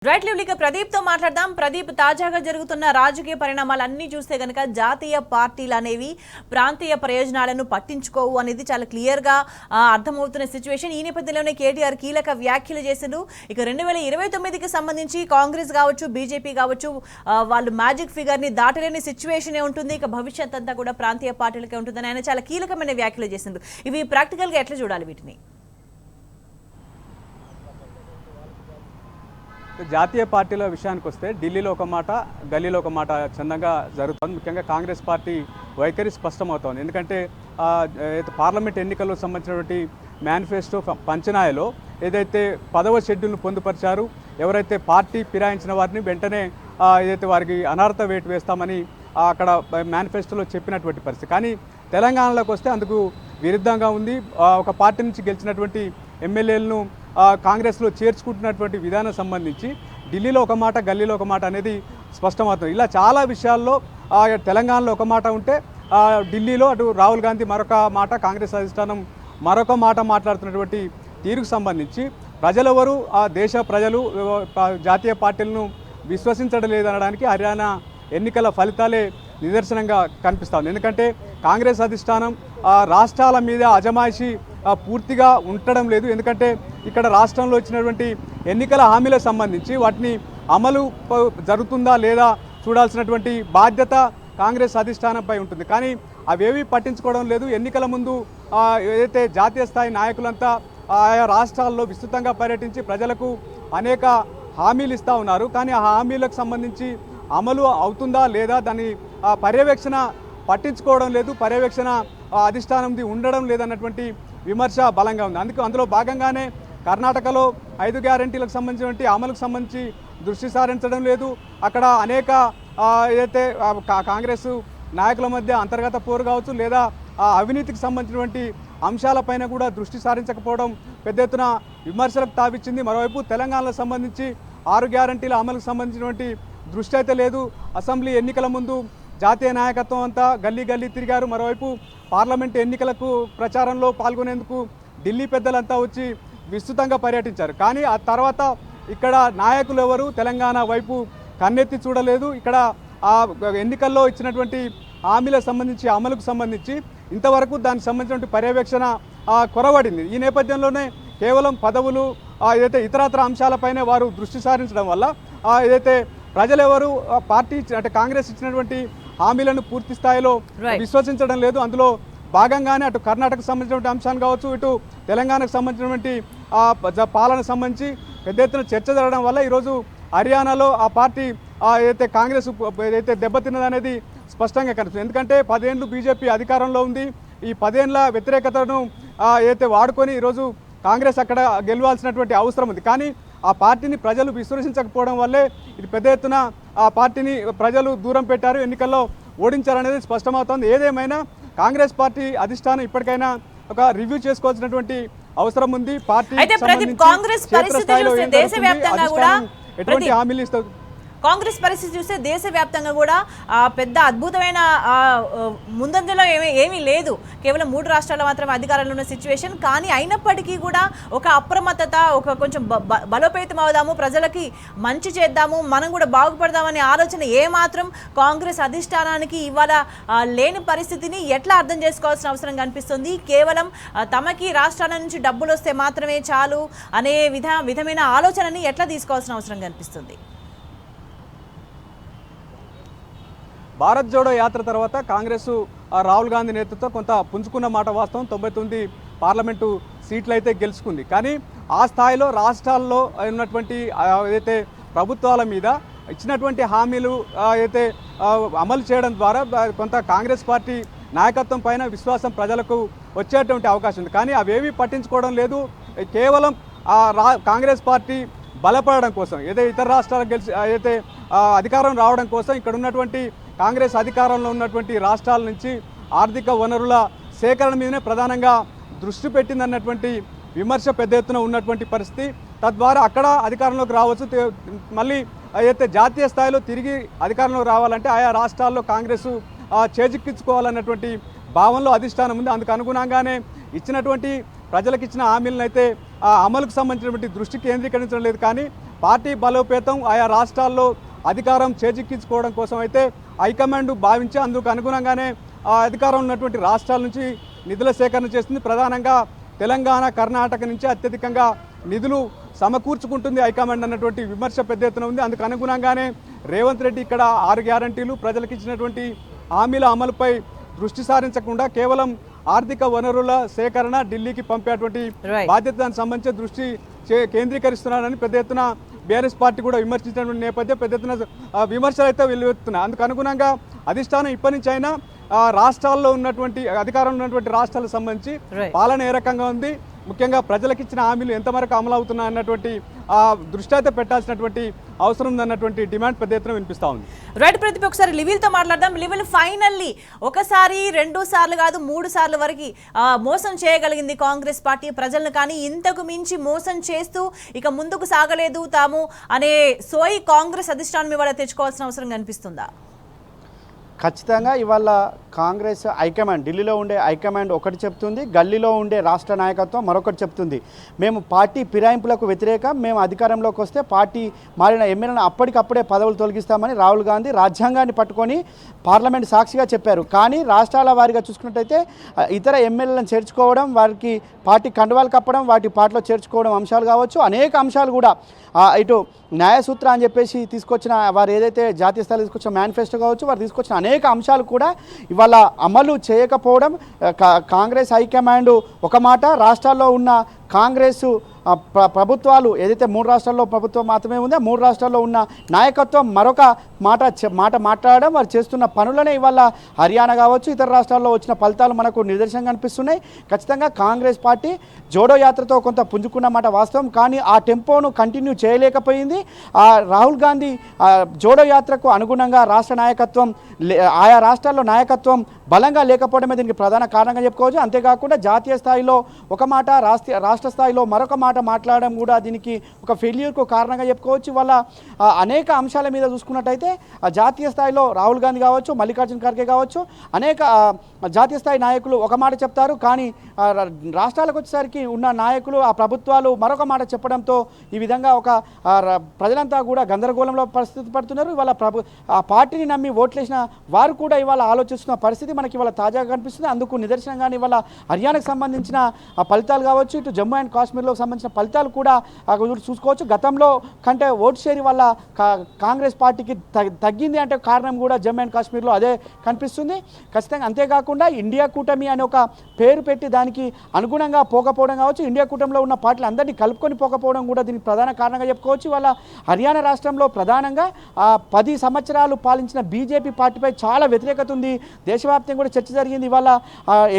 Right లివ్లీగా Pradeep తో మాట్లాడదాం. ప్రదీప్, తాజాగా జరుగుతున్న రాజకీయ పరిణామాలన్నీ చూస్తే గనక జాతీయ పార్టీలు అనేవి ప్రాంతీయ ప్రయోజనాలను పట్టించుకోవు అనేది చాలా క్లియర్ గా అర్థమవుతున్న సిచ్యువేషన్. ఈ నేపథ్యంలోనే కేటీఆర్ కీలక వ్యాఖ్యలు చేశారు. ఇక 2029కి సంబంధించి కాంగ్రెస్ కావచ్చు, బీజేపీ కావచ్చు, వాళ్ళు మ్యాజిక్ ఫిగర్ ని దాటలేని సిచ్యువేషన్ ఉంటుంది. ఇక భవిష్యత్ అంతా కూడా ప్రాంతీయ పార్టీలకే ఉంటుందని ఆయన చాలా కీలకమైన వ్యాఖ్యలు చేశారు. ఇవి ప్రాక్టికల్ గా ఎట్లా చూడాలి వీటిని? జాతీయ పార్టీల విషయానికి వస్తే ఢిల్లీలో ఒక మాట, గల్లీలో ఒక మాట చందంగా జరుగుతుంది. ముఖ్యంగా కాంగ్రెస్ పార్టీ వైఖరి స్పష్టమవుతోంది. ఎందుకంటే పార్లమెంట్ ఎన్నికల్లో సంబంధించినటువంటి మేనిఫెస్టో పంచనాయలో ఏదైతే 10వ షెడ్యూల్ను పొందుపరిచారు, ఎవరైతే పార్టీ ఫిరాయించిన వారిని వెంటనే ఏదైతే వారికి అనర్హత వేటు వేస్తామని అక్కడ మేనిఫెస్టోలో చెప్పినటువంటి పరిస్థితి. కానీ తెలంగాణలోకి వస్తే అందుకు విరుద్ధంగా ఉంది. ఒక పార్టీ నుంచి గెలిచినటువంటి ఎమ్మెల్యేలను కాంగ్రెస్లో చేర్చుకుంటున్నటువంటి విధానం సంబంధించి ఢిల్లీలో ఒక మాట, గల్లీలో ఒక మాట అనేది స్పష్టమవుతుంది. ఇలా చాలా విషయాల్లో తెలంగాణలో ఒక మాట ఉంటే ఢిల్లీలో అటు రాహుల్ గాంధీ మరొక మాట, కాంగ్రెస్ అధిష్టానం మరొక మాట మాట్లాడుతున్నటువంటి తీరుకు సంబంధించి ప్రజలెవరు, దేశ ప్రజలు జాతీయ పార్టీలను విశ్వసించడం లేదనడానికి హర్యానా ఎన్నికల ఫలితాలే నిదర్శనంగా కనిపిస్తుంది. ఎందుకంటే కాంగ్రెస్ అధిష్టానం రాష్ట్రాల మీద అజమాయిషి పూర్తిగా ఉండడం లేదు. ఎందుకంటే ఇక్కడ రాష్ట్రంలో ఇచ్చినటువంటి ఎన్నికల హామీలకు సంబంధించి వాటిని అమలు జరుగుతుందా లేదా చూడాల్సినటువంటి బాధ్యత కాంగ్రెస్ అధిష్టానంపై ఉంటుంది. కానీ అవేవి పట్టించుకోవడం లేదు. ఎన్నికల ముందు ఏదైతే జాతీయ స్థాయి నాయకులంతా ఆయా రాష్ట్రాల్లో విస్తృతంగా పర్యటించి ప్రజలకు అనేక హామీలు ఇస్తూ ఉన్నారు. కానీ ఆ హామీలకు సంబంధించి అమలు అవుతుందా లేదా దాని పర్యవేక్షణ పట్టించుకోవడం లేదు. పర్యవేక్షణ అధిష్టానంది ఉండడం లేదన్నటువంటి విమర్శ బలంగా ఉంది. అందులో భాగంగానే కర్ణాటకలో 5 గ్యారంటీలకు సంబంధించినటువంటి అమలుకు సంబంధించి దృష్టి సారించడం లేదు. అక్కడ అనేక ఏదైతే కాంగ్రెస్ నాయకుల మధ్య అంతర్గత పోరు కావచ్చు, లేదా అవినీతికి సంబంధించినటువంటి అంశాలపైన కూడా దృష్టి సారించకపోవడం పెద్ద ఎత్తున విమర్శలకు తావిచ్చింది. మరోవైపు తెలంగాణలో సంబంధించి 6 గ్యారంటీల అమలుకు సంబంధించినటువంటి దృష్టి అయితే లేదు. అసెంబ్లీ ఎన్నికల ముందు జాతీయ నాయకత్వం అంతా గల్లీ గల్లీ తిరిగారు. మరోవైపు పార్లమెంట్ ఎన్నికలకు ప్రచారంలో పాల్గొనేందుకు ఢిల్లీ పెద్దలంతా వచ్చి విస్తృతంగా పర్యటించారు. కానీ ఆ తర్వాత ఇక్కడ నాయకులు ఎవరు తెలంగాణ వైపు కన్నెత్తి చూడలేదు. ఇక్కడ ఆ ఎన్నికల్లో ఇచ్చినటువంటి హామీలకు సంబంధించి అమలుకు సంబంధించి ఇంతవరకు దానికి సంబంధించినటువంటి పర్యవేక్షణ కొరవడింది. ఈ నేపథ్యంలోనే కేవలం పదవులు ఏదైతే ఇతరత్ర అంశాలపైనే వారు దృష్టి సారించడం వల్ల ఏదైతే ప్రజలెవరు పార్టీ అంటే కాంగ్రెస్ ఇచ్చినటువంటి హామీలను పూర్తి స్థాయిలో విశ్వసించడం లేదు. అందులో భాగంగానే అటు కర్ణాటకకు సంబంధించినటువంటి అంశాలు కావచ్చు, ఇటు తెలంగాణకు సంబంధించినటువంటి పాలనకు సంబంధించి పెద్ద ఎత్తున చర్చ జరగడం వల్ల ఈరోజు హర్యానాలో ఆ పార్టీ ఏదైతే కాంగ్రెస్ ఏదైతే దెబ్బతిన్నదనేది స్పష్టంగా కనిపిస్తుంది. ఎందుకంటే 10 ఏళ్ళు బీజేపీ అధికారంలో ఉంది. ఈ 10 ఏళ్ళ వ్యతిరేకతను ఏదైతే వాడుకొని ఈరోజు కాంగ్రెస్ అక్కడ గెలవాల్సినటువంటి అవసరం ఉంది. కానీ ఆ పార్టీని ప్రజలు విశ్వసించకపోవడం వల్లే ఇది పెద్ద ఎత్తున ఆ పార్టీని ప్రజలు దూరం పెట్టారు, ఎన్నికల్లో ఓడించారనేది స్పష్టమవుతోంది. ఏదేమైనా కాంగ్రెస్ పార్టీ అధిష్టానం ఇప్పటికైనా ఒక రివ్యూ చేసుకోవాల్సినటువంటి అవసరం ఉంది. పార్టీ ఎటువంటి హామీలు ఇస్తారు? కాంగ్రెస్ పరిస్థితి చూస్తే దేశవ్యాప్తంగా కూడా పెద్ద అద్భుతమైన ముందంజలో ఏమీ లేదు. కేవలం 3 రాష్ట్రాల్లో మాత్రమే అధికారంలో ఉన్న సిచ్యువేషన్. కానీ అయినప్పటికీ కూడా ఒక అప్రమత్తత, ఒక కొంచెం బలోపేతం అవుదాము, ప్రజలకి మంచి చేద్దాము, మనం కూడా బాగుపడదామనే ఆలోచన ఏమాత్రం కాంగ్రెస్ అధిష్టానానికి ఇవాళ లేని పరిస్థితిని ఎట్లా అర్థం చేసుకోవాల్సిన అవసరం కనిపిస్తుంది? కేవలం తమకి రాష్ట్రాల నుంచి డబ్బులు వస్తే మాత్రమే చాలు అనే విధమైన ఆలోచనని ఎట్లా తీసుకోవాల్సిన అవసరం కనిపిస్తుంది? భారత్ జోడో యాత్ర తర్వాత కాంగ్రెస్ రాహుల్ గాంధీ నేతృత్వం కొంత పుంజుకున్న మాట వాస్తవం. 99 పార్లమెంటు సీట్లు అయితే గెలుచుకుంది. కానీ ఆ స్థాయిలో రాష్ట్రాల్లో ఉన్నటువంటి ఏదైతే ప్రభుత్వాల మీద ఇచ్చినటువంటి హామీలు అయితే అమలు చేయడం ద్వారా కొంత కాంగ్రెస్ పార్టీ నాయకత్వం పైన విశ్వాసం ప్రజలకు వచ్చేటువంటి అవకాశం ఉంది. కానీ అవేవి పట్టించుకోవడం లేదు. కేవలం కాంగ్రెస్ పార్టీ బలపడడం కోసం, ఏదైతే ఇతర రాష్ట్రాలకు ఏదైతే అధికారం రావడం కోసం ఇక్కడ ఉన్నటువంటి కాంగ్రెస్ అధికారంలో ఉన్నటువంటి రాష్ట్రాల నుంచి ఆర్థిక వనరుల సేకరణ మీదనే ప్రధానంగా దృష్టి పెట్టిందన్నటువంటి విమర్శ పెద్ద ఎత్తున ఉన్నటువంటి పరిస్థితి. తద్వారా అక్కడ అధికారంలోకి రావచ్చు. మళ్ళీ అయితే జాతీయ స్థాయిలో తిరిగి అధికారంలోకి రావాలంటే ఆయా రాష్ట్రాల్లో కాంగ్రెస్ చేజిక్కించుకోవాలన్నటువంటి భావనలో అధిష్టానం ఉంది. అందుకు అనుగుణంగానే ఇచ్చినటువంటి ప్రజలకు ఇచ్చిన హామీలను అయితే అమలుకు సంబంధించినటువంటి దృష్టి కేంద్రీకరించడం లేదు. కానీ పార్టీ బలోపేతం ఆయా రాష్ట్రాల్లో అధికారం చేజిక్కించుకోవడం కోసం అయితే హైకమాండ్ భావించి అందుకు అనుగుణంగానే ఆ అధికారం ఉన్నటువంటి రాష్ట్రాల నుంచి నిధుల సేకరణ చేస్తుంది. ప్రధానంగా తెలంగాణ, కర్ణాటక నుంచి అత్యధికంగా నిధులు సమకూర్చుకుంటుంది హైకమాండ్ అన్నటువంటి విమర్శ పెద్ద ఎత్తున ఉంది. అందుకు అనుగుణంగానే రేవంత్ రెడ్డి ఇక్కడ 6 గ్యారంటీలు ప్రజలకు ఇచ్చినటువంటి హామీల అమలుపై దృష్టి సారించకుండా కేవలం ఆర్థిక వనరుల సేకరణ ఢిల్లీకి పంపేటువంటి బాధ్యతకు సంబంధించి దృష్టి కేంద్రీకరిస్తున్నారని పెద్ద ఎత్తున బీఆర్ఎస్ పార్టీ కూడా విమర్శించినటువంటి నేపథ్యం పెద్ద ఎత్తున విమర్శలు అయితే వెల్లువెత్తున్నాయి. అందుకు అనుగుణంగా అధిష్టానం ఇప్పటి నుంచి అయినా రాష్ట్రాల్లో ఉన్నటువంటి అధికారంలో ఉన్నటువంటి రాష్ట్రాలకు సంబంధించి పాలన ఏ రకంగా ఉంది, ముఖ్యంగా ప్రజలకు ఇచ్చిన హామీలు ఎంతవరకు అమలు అవుతున్నాయి అన్నటువంటి దృష్టి అయితే పెట్టాల్సినటువంటి అవసరం ఉందన్నటువంటి డిమాండ్ పెద్ద ఎత్తున వినిపిస్తా ఉంది. రైట్ ప్రతిపక్ష ఒకసారి లివిల్తో మాట్లాడదాం. లివిల్ ఫైనల్లీ ఒకసారి 2 సార్లు కాదు 3 సార్లు వరకు మోసం చేయగలిగింది కాంగ్రెస్ పార్టీ ప్రజలను. కానీ ఇంతకు మించి మోసం చేస్తూ ఇక ముందుకు సాగలేదు తాము అనే సోయి కాంగ్రెస్ అధిష్టానం ఇవాళ తెచ్చుకోవాల్సిన అవసరం కనిపిస్తుందా? ఖచ్చితంగా ఇవాళ కాంగ్రెస్ హైకమాండ్, ఢిల్లీలో ఉండే హైకమాండ్ ఒకటి చెప్తుంది, గల్లీలో ఉండే రాష్ట్ర నాయకత్వం మరొకటి చెప్తుంది. మేము పార్టీ ఫిరాయింపులకు వ్యతిరేకం, మేము అధికారంలోకి వస్తే పార్టీ మారిన ఎమ్మెల్యేలను అప్పటికప్పుడే పదవులు తొలగిస్తామని రాహుల్ గాంధీ రాజ్యాంగాన్ని పట్టుకొని పార్లమెంట్ సాక్షిగా చెప్పారు. కానీ రాష్ట్రాల వారీగా చూసుకున్నట్టయితే ఇతర ఎమ్మెల్యేలను చేర్చుకోవడం, వారికి పార్టీ కండువాలు కప్పడం, వాటి పార్టీలో చేర్చుకోవడం అంశాలు కావచ్చు, అనేక అంశాలు కూడా ఇటు న్యాయసూత్ర అని చెప్పేసి తీసుకొచ్చిన వారు ఏదైతే జాతీయ స్థాయిలో తీసుకొచ్చిన మేనిఫెస్టో కావచ్చు, వారు తీసుకొచ్చిన అనేక అంశాలు కూడా ఇవాళ అమలు చేయకపోవడం, కాంగ్రెస్ హైకమాండ్ ఒక మాట, రాష్ట్రాల్లో ఉన్న కాంగ్రెస్ ప్రభుత్వాలు ఏదైతే 3 రాష్ట్రాల్లో ప్రభుత్వం మాత్రమే ఉందో 3 రాష్ట్రాల్లో ఉన్న నాయకత్వం మరొక మాట మాట్లాడడం, వారు చేస్తున్న పనులనే ఇవాళ హర్యానా కావచ్చు ఇతర రాష్ట్రాల్లో వచ్చిన ఫలితాలు మనకు నిదర్శనంగా అనిపిస్తున్నాయి. ఖచ్చితంగా కాంగ్రెస్ పార్టీ జోడో యాత్రతో కొంత పుంజుకున్న మాట వాస్తవం. కానీ ఆ టెంపోను కంటిన్యూ చేయలేకపోయింది. రాహుల్ గాంధీ జోడో యాత్రకు అనుగుణంగా రాష్ట్ర నాయకత్వం, ఆయా రాష్ట్రాల్లో నాయకత్వం బలంగా లేకపోవడమే దీనికి ప్రధాన కారణంగా చెప్పుకోవచ్చు. అంతేకాకుండా జాతీయ స్థాయిలో ఒక మాట, రాష్ట్ర స్థాయిలో మరొక మాట మాట్లాడడం కూడా దీనికి ఒక ఫెయిల్యూర్కు కారణంగా చెప్పుకోవచ్చు. వల్ల అనేక అంశాల మీద చూసుకున్నట్టయితే జాతీయ స్థాయిలో రాహుల్ గాంధీ కావచ్చు, మల్లికార్జున ఖర్గే కావచ్చు, అనేక జాతీయ స్థాయి నాయకులు ఒక మాట చెప్తారు. కానీ రాష్ట్రాలకు వచ్చేసరికి ఉన్న నాయకులు, ఆ ప్రభుత్వాలు మరొక మాట చెప్పడంతో ఈ విధంగా ఒక ప్రజలంతా కూడా గందరగోళంలో పరిస్థితి పడుతున్నారు. ఇవాళ ఆ పార్టీని నమ్మి ఓట్లేసిన వారు కూడా ఇవాళ ఆలోచిస్తున్న పరిస్థితి మనకి ఇవాళ తాజాగా కనిపిస్తుంది. అందుకు నిదర్శనంగానే ఇవాళ హర్యానాకు సంబంధించిన ఫలితాలు కావచ్చు, ఇటు జమ్మూ అండ్ కాశ్మీర్లో సంబంధించిన ఫలితాలు కూడా చూసుకోవచ్చు. గతంలో కంటే ఓటు షేర్ వల్ల కాంగ్రెస్ పార్టీకి తగ్గింది అంటే కారణం కూడా జమ్మూ అండ్ కాశ్మీర్లో అదే కనిపిస్తుంది. ఖచ్చితంగా అంతేకాకుండా ఇండియా కూటమి అనే ఒక పేరు పెట్టి దానికి అనుగుణంగా పోకపోవడం కావచ్చు, ఇండియా కూటమిలో ఉన్న పార్టీలు అందరినీ కలుపుకొని పోకపోవడం కూడా దీనికి ప్రధాన కారణంగా చెప్పుకోవచ్చు. వాళ్ళ హర్యానా రాష్ట్రంలో ప్రధానంగా 10 సంవత్సరాలు పాలించిన బీజేపీ పార్టీపై చాలా వ్యతిరేకత ఉంది. దేశవ్యాప్తంగా కూడా చర్చ జరిగింది. ఇవాళ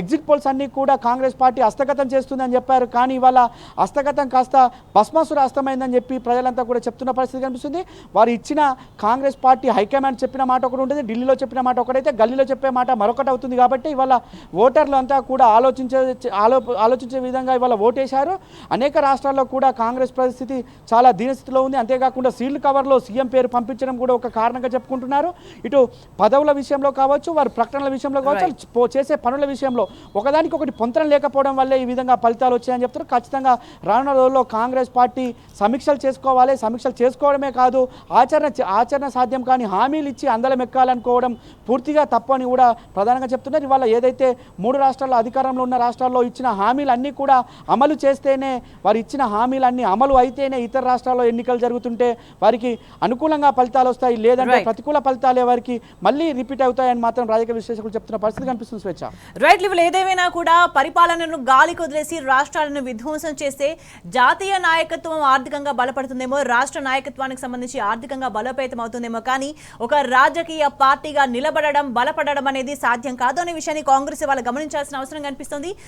ఎగ్జిట్ పోల్స్ అన్నీ కూడా కాంగ్రెస్ పార్టీ హస్తగతం చేస్తుందని చెప్పారు. కానీ ఇవాళ హస్తగతం కాస్త భస్మాసుర హస్తమైందని చెప్పి ప్రజలంతా కూడా చెప్తున్న పరిస్థితి కనిపిస్తుంది. వారు ఇచ్చిన కాంగ్రెస్ పార్టీ హైకమాండ్ చెప్పిన మాట ఒకటి ఉంటుంది, ఢిల్లీలో చెప్పిన మాట ఒకటైతే గల్లీలో చెప్పే మాట మరొకటి అవుతుంది. కాబట్టి ఇవాళ ఓటర్లు అంతా కూడా ఆలోచించే విధంగా ఇవాళ ఓటేశారు. అనేక రాష్ట్రాల్లో కూడా కాంగ్రెస్ పరిస్థితి చాలా దీనస్థితిలో ఉంది. అంతేకాకుండా సీల్డ్ కవర్లో సీఎం పేరు పంపించడం కూడా ఒక కారణంగా చెప్పుకుంటున్నారు. ఇటు పదవుల విషయంలో కావచ్చు, వారి ప్రకటనల విషయంలో కావచ్చు, చేసే పనుల విషయంలో ఒకదానికి ఒకటి పొంతన లేకపోవడం వల్లే ఈ విధంగా ఫలితాలు వచ్చాయని చెప్తారు. ఖచ్చితంగా రానున్న రోజుల్లో కాంగ్రెస్ పార్టీ సమీక్షలు చేసుకోవాలి. సమీక్షలు చేసుకోవడమే కాదు, ఆచరణ సాధ్యం కానీ హామీలు ఇచ్చి అందలం ఎక్కాలనుకోవడం పూర్తిగా తప్పని కూడా ప్రధానంగా చెప్తున్నారు. ఇవాళ ఏదైతే 3 రాష్ట్రాల్లో అధికారంలో ఉన్న రాష్ట్రాల్లో ఇచ్చిన హామీలన్నీ కూడా అమలు చేస్తేనే, వారు ఇచ్చిన హామీలన్నీ అమలు అయితేనే ఇతర రాష్ట్రాల్లో ఎన్నికలు జరుగుతుంటే వారికి అనుకూలంగా ఫలితాలు వస్తాయి, లేదంటే ప్రతికూల ఫలితాలే వారికి మళ్ళీ రిపీట్ అవుతాయని మాత్రం రాజకీయ విశ్లేషకులు చెప్తున్న పరిస్థితి కనిపిస్తుంది. స్వేచ్ఛ రైట్ లివల్ ఏదేమైనా కూడా పరిపాలనను గాలికి వదిలేసి రాష్ట్రాలను విధ్వంసం చేస్తే జాతీయ నాయకత్వం ఆర్థికంగా బలపడుతుందేమో, రాష్ట్ర నాయకత్వానికి సంబంధించి ఆర్థికంగా బలోపేతం అవుతుందేమో, కానీ ఒక రాజకీయ పార్టీగా నిలబడడం, బలపడడం అనేది సాధ్యం కాదు అనే విషయాన్ని కాంగ్రెస్ వాళ్ళు గమనించాల్సిన అవసరం కనిపిస్తుంది.